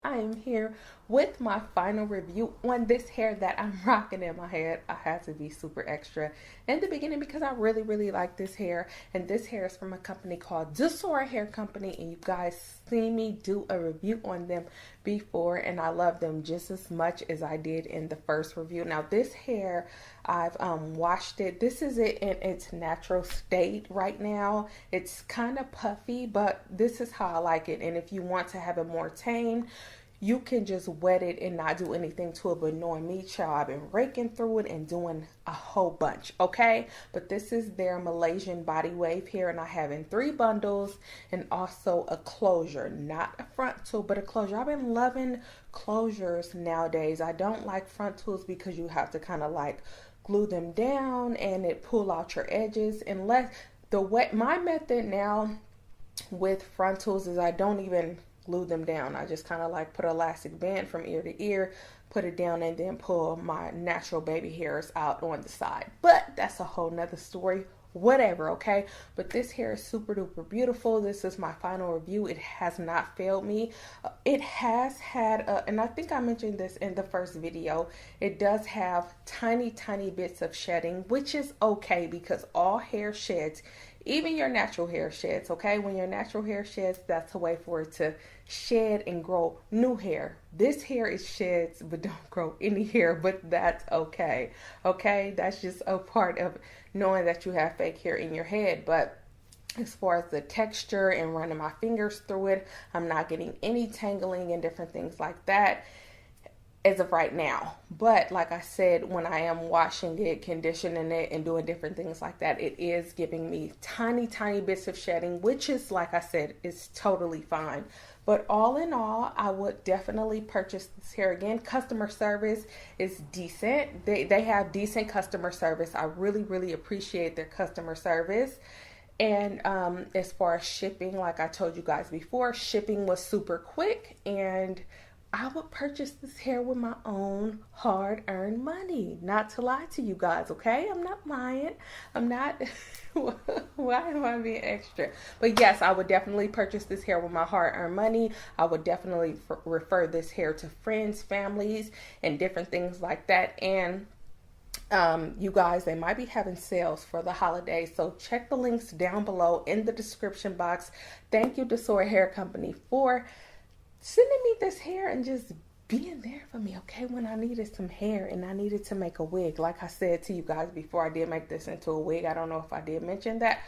I am here with my final review on this hair that I'm rocking in my head. I had to be super extra in the beginning because I really like this hair. And this hair is from a company called Desora Hair Company. And you guys see me do a review on them before. And I love them just as much as I did in the first review. Now this hair, I've washed it. This is it in its natural state right now. It's kind of puffy, but this is how I like it. And if you want to have it more tame, you can just wet it and not do anything to it. But knowing me, child, I've been raking through it and doing a whole bunch, okay? But this is their Malaysian body wave here, and I have in 3 bundles and also a closure, not a frontal, but a closure. I've been loving closures nowadays. I don't like frontals because you have to kind of like glue them down and it pull out your edges. Unless my method now with frontals is I don't even glue them down. I just kind of like put an elastic band from ear to ear, put it down, and then pull my natural baby hairs out on the side. But that's a whole nother story. Whatever, okay? But this hair is super duper beautiful. This is my final review. It has not failed me. It has had, and I think I mentioned this in the first video, it does have tiny bits of shedding, which is okay because all hair sheds. Even your natural hair sheds, okay? When your natural hair sheds, that's a way for it to shed and grow new hair. This hair is sheds, but don't grow any hair, but that's okay. Okay? That's just a part of knowing that you have fake hair in your head. But as far as the texture and running my fingers through it, I'm not getting any tangling and different things like that as of right now. But like I said, when I am washing it, conditioning it, and doing different things like that, it is giving me tiny bits of shedding, which is, like I said, is totally fine. But all in all, I would definitely purchase this hair again. Customer service is decent. They have decent customer service. I really appreciate their customer service. And as far as shipping, like I told you guys before, shipping was super quick, and I would purchase this hair with my own hard-earned money. Not to lie to you guys, okay? I'm not lying. I'm not. Why am I being extra? But yes, I would definitely purchase this hair with my hard-earned money. I would definitely refer this hair to friends, families, and different things like that. And you guys, they might be having sales for the holidays, so check the links down below in the description box. Thank you, Desora Hair Company, for sending me this hair and just being there for me, okay, when I needed some hair and I needed to make a wig. Like I said to you guys before, I did make this into a wig. I don't know if I did mention that,